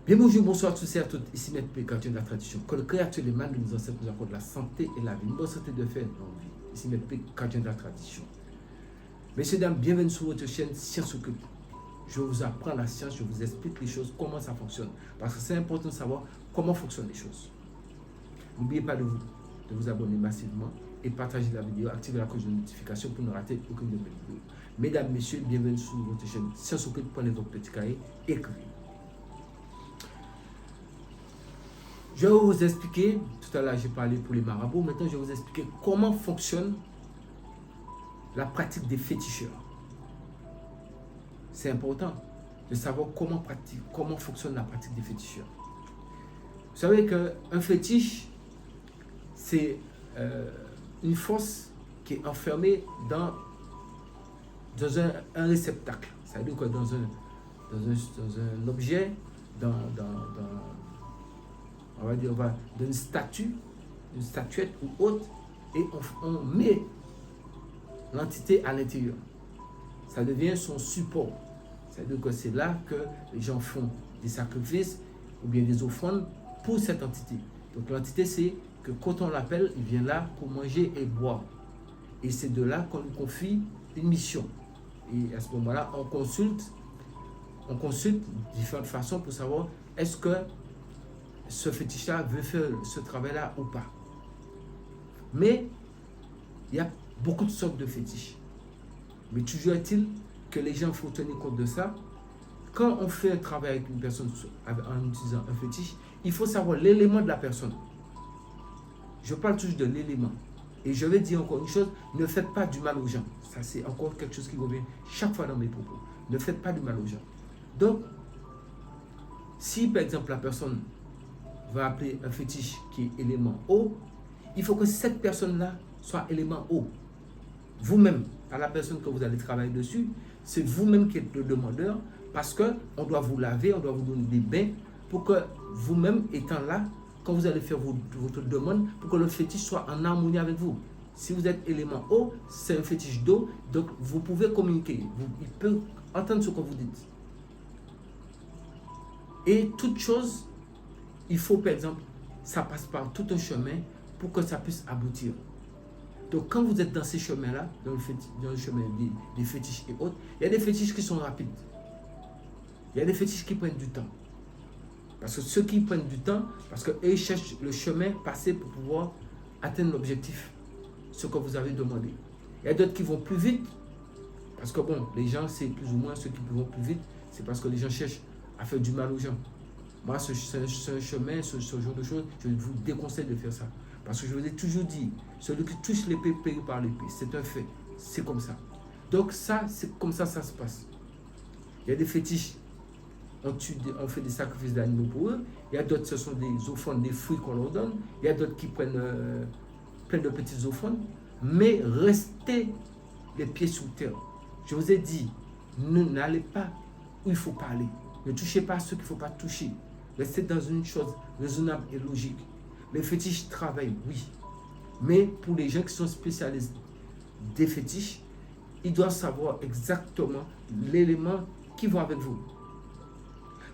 Bien bonjour, bonsoir tous et à toutes, ici Maître P, gardien de la tradition. Que le créateur des mains de nos ancêtres nous accorde la santé et la vie, une bonne santé de faire dans vie. Ici Maître P, gardien de la tradition. Messieurs, dames, bienvenue sur votre chaîne Science Occulte. Je vous apprends la science, je vous explique les choses, comment ça fonctionne. Parce que c'est important de savoir comment fonctionnent les choses. N'oubliez pas de vous abonner massivement et partager la vidéo, activer la cloche de notification pour ne rater aucune de mes vidéos. Mesdames, messieurs, bienvenue sur votre chaîne Science Occulte. Prenez votre petit cahier, écrivez. Je vais vous expliquer, tout à l'heure j'ai parlé pour les marabouts, maintenant je vais vous expliquer comment fonctionne la pratique des féticheurs. C'est important de savoir comment fonctionne la pratique des féticheurs. Vous savez qu'un fétiche, c'est une force qui est enfermée dans un réceptacle. C'est-à-dire que dans un objet, on va dire, d'une statue, une statuette ou autre, et on met l'entité à l'intérieur. Ça devient son support. C'est-à-dire que c'est là que les gens font des sacrifices ou bien des offrandes pour cette entité. Donc l'entité, c'est que quand on l'appelle, il vient là pour manger et boire. Et c'est de là qu'on lui confie une mission. Et à ce moment-là, on consulte différentes façons pour savoir est-ce que ce fétiche-là veut faire ce travail-là ou pas. Mais il y a beaucoup de sortes de fétiches. Mais toujours est-il que les gens faut tenir compte de ça. Quand on fait un travail avec une personne en utilisant un fétiche, il faut savoir l'élément de la personne. Je parle toujours de l'élément. Et je vais dire encore une chose, ne faites pas du mal aux gens. Ça, c'est encore quelque chose qui revient chaque fois dans mes propos. Ne faites pas du mal aux gens. Donc, si par exemple la personne va appeler un fétiche qui est élément eau, il faut que cette personne-là soit élément eau. Vous-même, à la personne que vous allez travailler dessus, c'est vous-même qui êtes le demandeur parce qu'on doit vous laver, on doit vous donner des bains pour que vous-même étant là, quand vous allez faire votre demande, pour que le fétiche soit en harmonie avec vous. Si vous êtes élément eau, c'est un fétiche d'eau, donc vous pouvez communiquer, il peut entendre ce que vous dites. Et toute chose, il faut, par exemple, ça passe par tout un chemin pour que ça puisse aboutir. Donc, quand vous êtes dans ces chemins-là, dans le chemin des fétiches et autres, il y a des fétiches qui sont rapides. Il y a des fétiches qui prennent du temps. Parce que ceux qui prennent du temps, parce qu'eux cherchent le chemin passé pour pouvoir atteindre l'objectif, ce que vous avez demandé. Il y a d'autres qui vont plus vite, parce que bon, les gens, c'est plus ou moins ceux qui vont plus vite, c'est parce que les gens cherchent à faire du mal aux gens. Moi, ce chemin, ce genre de choses, je vous déconseille de faire ça. Parce que je vous ai toujours dit, celui qui touche l'épée paye par l'épée. C'est un fait. C'est comme ça. Donc ça, c'est comme ça ça se passe. Il y a des fétiches, on fait des sacrifices d'animaux pour eux. Il y a d'autres, ce sont des offrandes, des fruits qu'on leur donne. Il y a d'autres qui prennent plein de petites offrandes. Mais restez les pieds sous terre. Je vous ai dit, n'allez pas où il ne faut pas aller. Ne touchez pas ceux qu'il ne faut pas toucher. Restez dans une chose raisonnable et logique. Les fétiches travaillent, oui. Mais pour les gens qui sont spécialistes des fétiches, ils doivent savoir exactement l'élément qui va avec vous.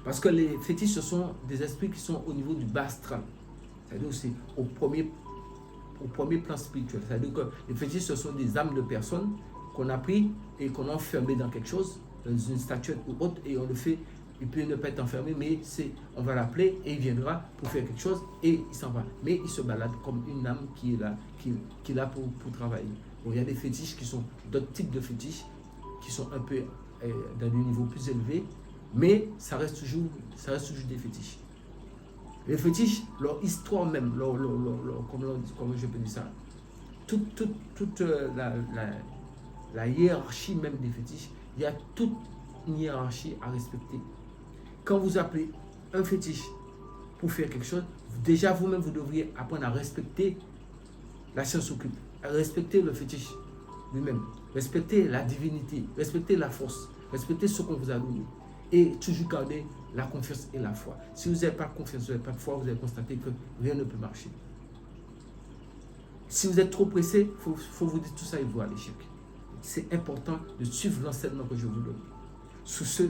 Parce que les fétiches, ce sont des esprits qui sont au niveau du bas astral. C'est-à-dire c'est au premier plan spirituel. C'est-à-dire que les fétiches, ce sont des âmes de personnes qu'on a pris et qu'on a enfermées dans quelque chose, dans une statuette ou autre, et on le fait. Il peut ne pas être enfermé, mais on va l'appeler et il viendra pour faire quelque chose et il s'en va. Mais il se balade comme une âme qui est là pour travailler. Bon, il y a des fétiches qui sont d'autres types de fétiches qui sont un peu dans des niveaux plus élevés, mais ça reste toujours des fétiches. Les fétiches, leur histoire même, comment je peux dire ça, toute la hiérarchie même des fétiches, il y a toute une hiérarchie à respecter. Quand vous appelez un fétiche pour faire quelque chose, déjà vous-même, vous devriez apprendre à respecter la science occulte, à respecter le fétiche lui-même, respecter la divinité, respecter la force, respecter ce qu'on vous a donné et toujours garder la confiance et la foi. Si vous n'avez pas de confiance, vous n'avez pas de foi, vous allez constater que rien ne peut marcher. Si vous êtes trop pressé, il faut vous dire tout ça et vous à l'échec. C'est important de suivre l'enseignement que je vous donne. Sous ce,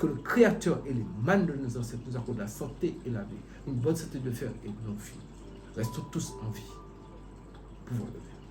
que le Créateur et les mânes de nos ancêtres nous accordent la santé et la vie, une bonne santé de fer et de nos vies. Restons tous en vie. Pouvons le faire.